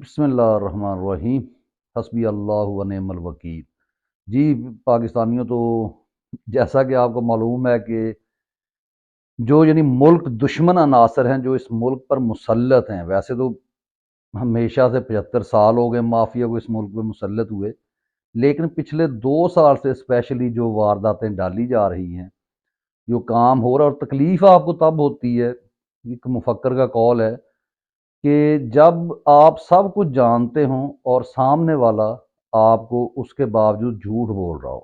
بسم اللہ الرحمن الرحیم۔ حسبی اللہ و نعم الوکیل۔ جی پاکستانیوں، تو جیسا کہ آپ کو معلوم ہے کہ جو ملک دشمن عناصر ہیں جو اس ملک پر مسلط ہیں، ویسے تو ہمیشہ سے 75 سال ہو گئے مافیا کو اس ملک پہ مسلط ہوئے، لیکن پچھلے 2 سال سے اسپیشلی جو وارداتیں ڈالی جا رہی ہیں، جو کام ہو رہا ہے، اور تکلیف آپ کو تب ہوتی ہے، ایک مفکر کا قول ہے کہ جب آپ سب کچھ جانتے ہوں اور سامنے والا آپ کو اس کے باوجود جھوٹ بول رہا ہو،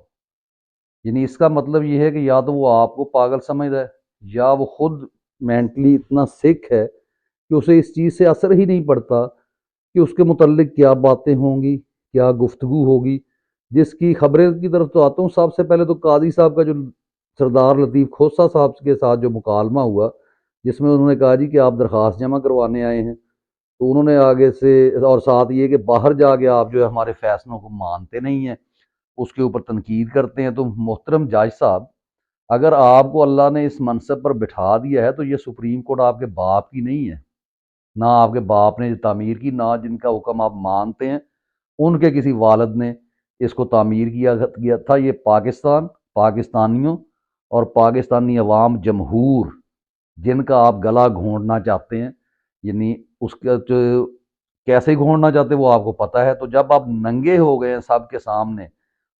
اس کا مطلب یہ ہے کہ یا تو وہ آپ کو پاگل سمجھ رہا ہے، یا وہ خود مینٹلی اتنا سک ہے کہ اسے اس چیز سے اثر ہی نہیں پڑتا کہ اس کے متعلق کیا باتیں ہوں گی، کیا گفتگو ہوگی۔ جس کی خبریں کی طرف تو آتا ہوں، سب سے پہلے تو قاضی صاحب کا جو سردار لطیف کھوسہ صاحب کے ساتھ جو مکالمہ ہوا، جس میں انہوں نے کہا جی کہ آپ درخواست جمع کروانے آئے ہیں، تو انہوں نے آگے سے، اور ساتھ یہ کہ باہر جا کے آپ جو ہے ہمارے فیصلوں کو مانتے نہیں ہیں، اس کے اوپر تنقید کرتے ہیں۔ تو محترم جج صاحب، اگر آپ کو اللہ نے اس منصب پر بٹھا دیا ہے تو یہ سپریم کورٹ آپ کے باپ کی نہیں ہے، نہ آپ کے باپ نے تعمیر کی، نہ جن کا حکم آپ مانتے ہیں ان کے کسی والد نے اس کو تعمیر کیا تھا۔ یہ پاکستان، پاکستانیوں اور پاکستانی عوام جمہور جن کا آپ گلا گھونٹنا چاہتے ہیں، اس کا جو کیسے گھونٹنا چاہتے ہیں وہ آپ کو پتہ ہے۔ تو جب آپ ننگے ہو گئے ہیں سب کے سامنے،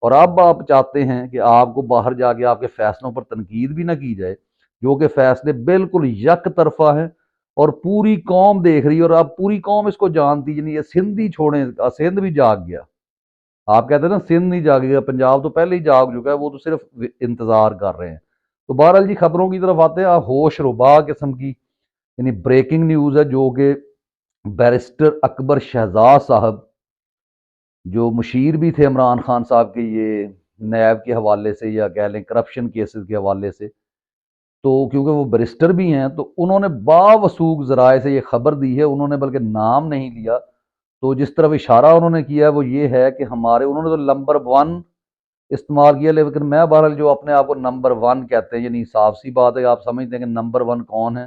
اور اب آپ چاہتے ہیں کہ آپ کو باہر جا کے آپ کے فیصلوں پر تنقید بھی نہ کی جائے، جو کہ فیصلے بالکل یک طرفہ ہیں اور پوری قوم دیکھ رہی ہے، اور اب پوری قوم اس کو جانتی، یہ سندھ ہی چھوڑیں، سندھ بھی جاگ گیا۔ آپ کہتے ہیں نا سندھ نہیں جاگے گا، پنجاب تو پہلے ہی جاگ چکا ہے، وہ تو صرف انتظار کر رہے ہیں۔ تو بہرحال جی، خبروں کی طرف آتے ہیں۔ آپ ہوش ربا قسم کی بریکنگ نیوز ہے، جو کہ بیرسٹر اکبر شہزاد صاحب، جو مشیر بھی تھے عمران خان صاحب کے یہ نیب کے حوالے سے، یا کہہ لیں کرپشن کیسز کے حوالے سے، تو کیونکہ وہ بیرسٹر بھی ہیں تو انہوں نے باوثوق ذرائع سے یہ خبر دی ہے، انہوں نے بلکہ نام نہیں لیا۔ تو جس طرف اشارہ انہوں نے کیا ہے وہ یہ ہے کہ انہوں نے تو نمبر 1 استعمال کیا، لیکن میں بہرحال جو اپنے آپ کو نمبر 1 کہتے ہیں، صاف سی بات ہے، آپ سمجھتے ہیں کہ نمبر 1 کون ہے؟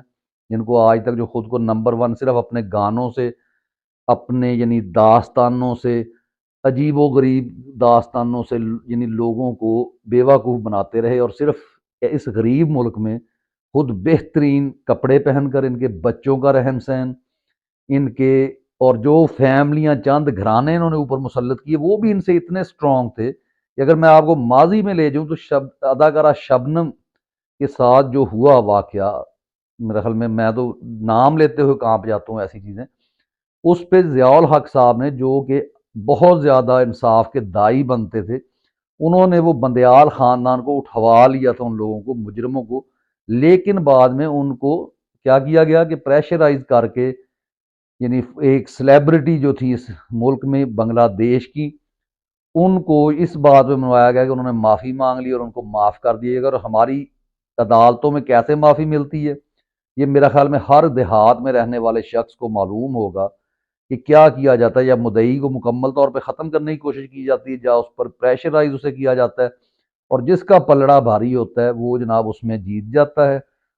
جن کو آج تک جو خود کو نمبر 1 صرف اپنے گانوں سے، اپنے داستانوں سے، عجیب و غریب داستانوں سے لوگوں کو بیوقوف بناتے رہے، اور صرف اس غریب ملک میں خود بہترین کپڑے پہن کر، ان کے بچوں کا رہن سہن، ان کے اور جو فیملیاں چند گھرانے انہوں نے اوپر مسلط کیے، وہ بھی ان سے اتنے سٹرونگ تھے کہ اگر میں آپ کو ماضی میں لے جاؤں تو اداکارہ شبنم کے ساتھ جو ہوا واقعہ، میرے خیال میں تو نام لیتے ہوئے کانپ جاتا ہوں ایسی چیزیں، اس پہ ضیاء الحق صاحب نے، جو کہ بہت زیادہ انصاف کے دائی بنتے تھے، انہوں نے وہ بندیال خاندان کو اٹھوا لیا تھا، ان لوگوں کو، مجرموں کو، لیکن بعد میں ان کو کیا کیا گیا کہ پریشرائز کر کے، ایک سیلیبریٹی جو تھی اس ملک میں بنگلہ دیش کی، ان کو اس بات پہ منوایا گیا کہ انہوں نے معافی مانگ لی اور ان کو معاف کر دیا گیا۔ اور ہماری عدالتوں میں کیسے معافی ملتی ہے، یہ میرا خیال میں ہر دیہات میں رہنے والے شخص کو معلوم ہوگا کہ کیا کیا جاتا ہے۔ یا مدعی کو مکمل طور پہ ختم کرنے کی کوشش کی جاتی ہے، یا اس پر پریشرائز اسے کیا جاتا ہے، اور جس کا پلڑا بھاری ہوتا ہے وہ جناب اس میں جیت جاتا ہے،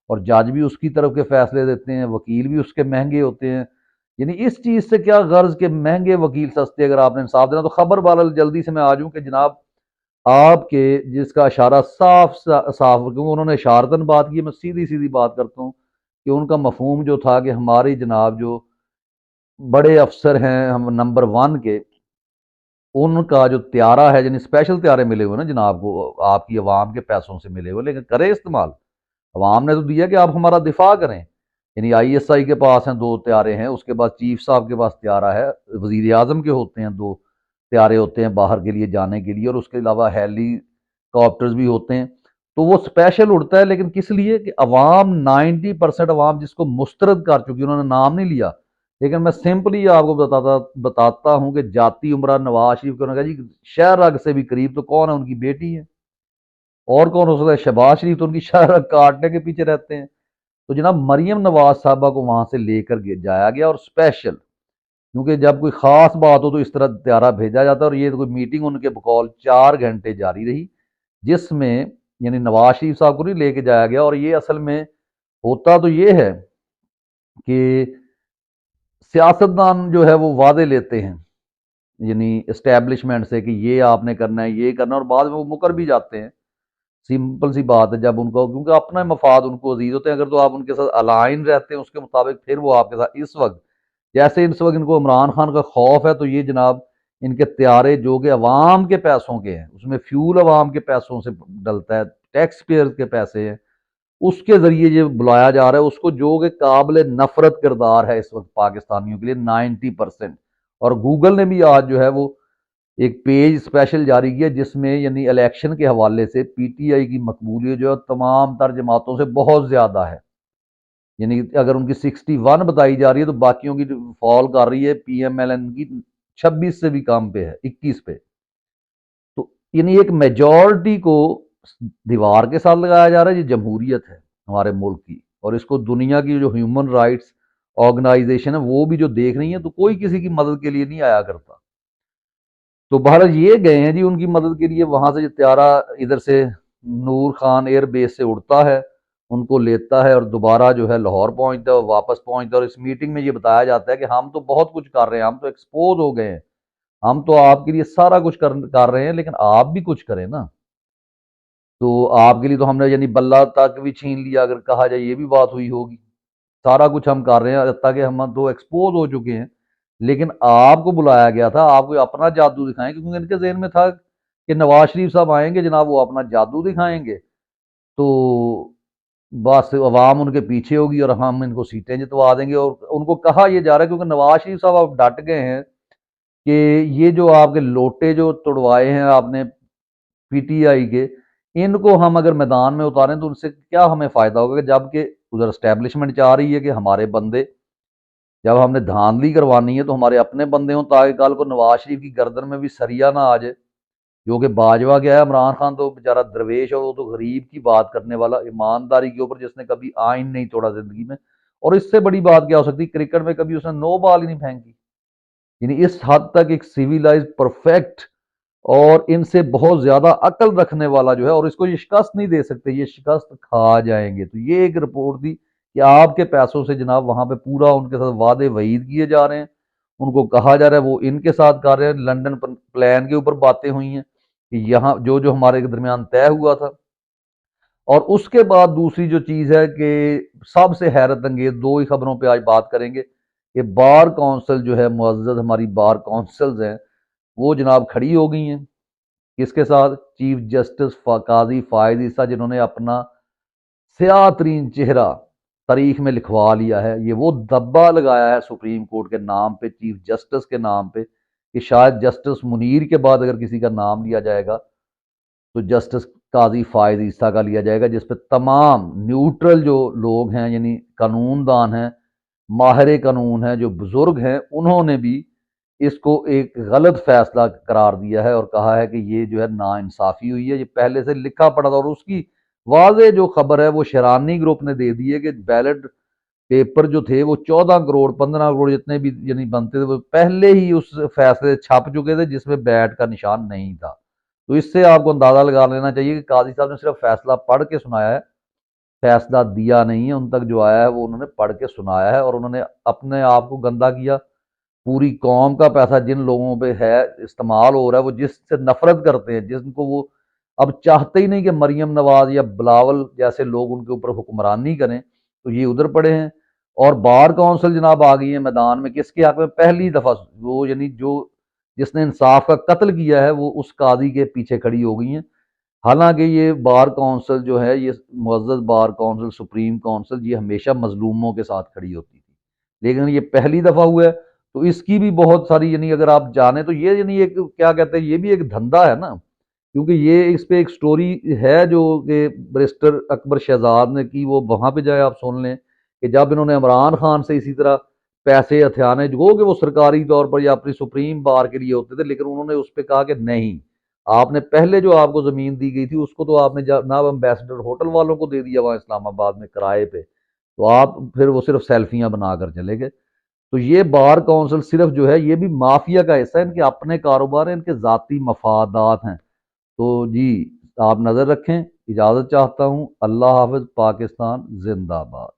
اور جج بھی اس کی طرف کے فیصلے دیتے ہیں، وکیل بھی اس کے مہنگے ہوتے ہیں۔ اس چیز سے کیا غرض کہ مہنگے وکیل سستے، اگر آپ نے انصاف دینا تو خبر بہرحال جلدی سے میں آ جوں کہ جناب آپ کے جس کا اشارہ صاف صاف، کیونکہ انہوں نے اشارتاً بات کی، میں سیدھی سیدھی بات کرتا ہوں کہ ان کا مفہوم جو تھا کہ ہماری جناب جو بڑے افسر ہیں ہم نمبر 1 کے، ان کا جو طیارہ ہے، اسپیشل طیارے ملے ہوئے نا جناب کو، آپ کی عوام کے پیسوں سے ملے ہوئے، لیکن کرے استعمال، عوام نے تو دیا کہ آپ ہمارا دفاع کریں۔ ISI کے پاس ہیں 2 طیارے ہیں، اس کے بعد چیف صاحب کے پاس طیارہ ہے، وزیر اعظم کے ہوتے ہیں 2 طیارے ہوتے ہیں باہر کے لیے جانے کے لیے، اور اس کے علاوہ ہیلی کاپٹرز بھی ہوتے ہیں۔ تو وہ اسپیشل اڑتا ہے، لیکن کس لیے کہ عوام 90% عوام جس کو مسترد کر چکی، انہوں نے نام نہیں لیا، لیکن میں سمپلی آپ کو بتاتا ہوں کہ جاتی عمرہ نواز شریف کو، انہوں نے کہا جی شہر رگ سے بھی قریب تو کون ہے؟ ان کی بیٹی ہے، اور کون ہو سکتا ہے؟ شہباز شریف تو ان کی شہر رگ کاٹنے کے پیچھے رہتے ہیں۔ تو جناب مریم نواز صاحبہ کو وہاں سے لے کر جایا گیا، اور اسپیشل، کیونکہ جب کوئی خاص بات ہو تو اس طرح طیارہ بھیجا جاتا ہے، اور یہ کوئی میٹنگ ان کے بقول 4 گھنٹے جاری رہی، جس میں نواز شریف صاحب کو نہیں لے کے جایا گیا۔ اور یہ اصل میں ہوتا تو یہ ہے کہ سیاستدان جو ہے وہ وعدے لیتے ہیں یعنی اسٹیبلشمنٹ سے کہ یہ آپ نے کرنا ہے، یہ کرنا ہے، اور بعد میں وہ مکر بھی جاتے ہیں۔ سمپل سی بات ہے، جب ان کو کیونکہ اپنا مفاد ان کو عزیز ہوتے ہیں، اگر تو آپ ان کے ساتھ الائن رہتے ہیں اس کے مطابق پھر وہ آپ کے ساتھ اس وقت جیسے اس وقت ان کو عمران خان کا خوف ہے، تو یہ جناب ان کے طیارے جو کہ عوام کے پیسوں کے ہیں، اس میں فیول عوام کے پیسوں سے ڈلتا ہے، ٹیکس پیئر کے پیسے ہیں، اس کے ذریعے یہ بلایا جا رہا ہے اس کو، جو کہ قابل نفرت کردار ہے اس وقت پاکستانیوں کے لیے 90%۔ اور گوگل نے بھی آج جو ہے وہ ایک پیج اسپیشل جاری کیا جس میں یعنی الیکشن کے حوالے سے پی ٹی آئی کی مقبولیت جو ہے تمام تر جماعتوں سے بہت زیادہ ہے، یعنی اگر ان کی 61 بتائی جا رہی ہے تو باقیوں کی فال کر رہی ہے، پی ایم ایل این کی 26 سے بھی کم پہ ہے، 21 پہ۔ تو یعنی ایک میجورٹی کو دیوار کے ساتھ لگایا جا رہا ہے، یہ جمہوریت ہے ہمارے ملک کی، اور اس کو دنیا کی جو ہیومن رائٹس آرگنائزیشن ہے وہ بھی جو دیکھ رہی ہیں، تو کوئی کسی کی مدد کے لیے نہیں آیا کرتا۔ تو بہرحال یہ گئے ہیں جی ان کی مدد کے لیے، وہاں سے جو طیارہ ادھر سے نور خان ایئر بیس سے اڑتا ہے ان کو لیتا ہے اور دوبارہ جو ہے لاہور پہنچتا ہے اور واپس پہنچتا ہے، اور اس میٹنگ میں یہ بتایا جاتا ہے کہ ہم تو بہت کچھ کر رہے ہیں، ہم تو ایکسپوز ہو گئے ہیں، ہم تو آپ کے لیے سارا کچھ کر رہے ہیں، لیکن آپ بھی کچھ کریں نا۔ تو آپ کے لیے تو ہم نے یعنی بلہ تک بھی چھین لیا، اگر کہا جائے یہ بھی بات ہوئی ہوگی، سارا کچھ ہم کر رہے ہیں حتیٰ کہ ہم تو ایکسپوز ہو چکے ہیں، لیکن آپ کو بلایا گیا تھا، آپ کو اپنا جادو دکھائیں، کیونکہ ان کے ذہن میں تھا کہ نواز شریف صاحب آئیں گے جناب وہ اپنا جادو دکھائیں گے، تو بس عوام ان کے پیچھے ہوگی اور ہم ان کو سیٹیں جتوا دیں گے۔ اور ان کو کہا یہ جا رہا ہے کیونکہ نواز شریف صاحب اب ڈٹ گئے ہیں کہ یہ جو آپ کے لوٹے جو توڑوائے ہیں آپ نے پی ٹی آئی کے، ان کو ہم اگر میدان میں اتاریں تو ان سے کیا ہمیں فائدہ ہوگا، جبکہ ادھر اسٹیبلشمنٹ چاہ رہی ہے کہ ہمارے بندے، جب ہم نے دھاندلی کروانی ہے تو ہمارے اپنے بندے ہوں، تاکہ کل کو نواز شریف کی گردن میں بھی سریا نہ آ جائے، جو کہ باجوہ گیا ہے۔ عمران خان تو بیچارہ درویش ہے، وہ تو غریب کی بات کرنے والا، ایمانداری کے اوپر جس نے کبھی آئین نہیں توڑا زندگی میں، اور اس سے بڑی بات کیا ہو سکتی، کرکٹ میں کبھی اس نے نو بال ہی نہیں پھینکی، یعنی اس حد تک ایک سیویلائز پرفیکٹ اور ان سے بہت زیادہ عقل رکھنے والا جو ہے، اور اس کو یہ شکست نہیں دے سکتے، یہ شکست کھا جائیں گے۔ تو یہ ایک رپورٹ تھی کہ آپ کے پیسوں سے جناب وہاں پہ پورا ان کے ساتھ وعدے وعید کیے جا رہے ہیں، ان کو کہا جا رہا ہے وہ ان کے ساتھ کر رہے ہیں، لنڈن پلان کے اوپر باتیں ہوئی ہیں کہ یہاں جو جو ہمارے درمیان طے ہوا تھا۔ اور اس کے بعد دوسری جو چیز ہے کہ سب سے حیرت انگیز دو ہی خبروں پہ آج بات کریں گے کہ بار کونسل جو ہے معزز ہماری بار کونسلز ہیں وہ جناب کھڑی ہو گئی ہیں، کس کے ساتھ؟ چیف جسٹس قاضی فائز عیسیٰ، جنہوں نے اپنا سیاہ ترین چہرہ تاریخ میں لکھوا لیا ہے، یہ وہ دبا لگایا ہے سپریم کورٹ کے نام پہ، چیف جسٹس کے نام پہ، کہ شاید جسٹس منیر کے بعد اگر کسی کا نام لیا جائے گا تو جسٹس قاضی فائز عیسیٰ کا لیا جائے گا، جس پہ تمام نیوٹرل جو لوگ ہیں یعنی قانون دان ہیں، ماہر قانون ہیں، جو بزرگ ہیں، انہوں نے بھی اس کو ایک غلط فیصلہ قرار دیا ہے اور کہا ہے کہ یہ جو ہے ناانصافی ہوئی ہے، یہ پہلے سے لکھا پڑا تھا، اور اس کی واضح جو خبر ہے وہ شیرانی گروپ نے دے دی ہے کہ بیلٹ پیپر جو تھے وہ 14 کروڑ 15 کروڑ جتنے بھی یعنی بنتے تھے وہ پہلے ہی اس فیصلے چھپ چکے تھے جس میں بیٹ کا نشان نہیں تھا۔ تو اس سے آپ کو اندازہ لگا لینا چاہیے کہ قاضی صاحب نے صرف فیصلہ پڑھ کے سنایا ہے، فیصلہ دیا نہیں ہے، ان تک جو آیا ہے وہ انہوں نے پڑھ کے سنایا ہے، اور انہوں نے اپنے آپ کو گندا کیا، پوری قوم کا پیسہ جن لوگوں پہ ہے استعمال ہو رہا ہے، وہ جس سے نفرت کرتے ہیں، جن کو وہ اب چاہتے ہی نہیں کہ مریم نواز یا بلاول جیسے لوگ ان کے اوپر حکمرانی کریں، تو یہ ادھر پڑے ہیں۔ اور بار کونسل جناب آ گئی ہیں میدان میں، کس کے حق میں؟ پہلی دفعہ وہ یعنی جو جس نے انصاف کا قتل کیا ہے وہ اس قاضی کے پیچھے کھڑی ہو گئی ہیں۔ حالانکہ یہ بار کونسل جو ہے، یہ معزز بار کونسل، سپریم کونسل، یہ ہمیشہ مظلوموں کے ساتھ کھڑی ہوتی تھی، لیکن یہ پہلی دفعہ ہوا ہے، تو اس کی بھی بہت ساری یعنی اگر آپ جانیں تو یہ یعنی ایک کیا کہتے ہیں، یہ بھی ایک دھندا ہے نا، کیونکہ یہ اس پہ ایک سٹوری ہے جو کہ بریسٹر اکبر شہزاد نے کی، وہ وہاں پہ جائے آپ سن لیں کہ جب انہوں نے عمران خان سے اسی طرح پیسے ہتھیانے جو کہ وہ سرکاری طور پر یا اپنی سپریم بار کے لیے ہوتے تھے، لیکن انہوں نے اس پہ کہا کہ نہیں، آپ نے پہلے جو آپ کو زمین دی گئی تھی اس کو تو آپ نے جناب امبیسڈر ہوٹل والوں کو دے دیا وہاں اسلام آباد میں کرائے پہ، تو آپ پھر وہ صرف سیلفیاں بنا کر چلے گئے۔ تو یہ بار کونسل صرف جو ہے یہ بھی مافیا کا حصہ ہے، ان کے اپنے کاروبار ہیں، ان کے ذاتی مفادات ہیں۔ تو جی آپ نظر رکھیں، اجازت چاہتا ہوں، اللہ حافظ، پاکستان زندہ باد۔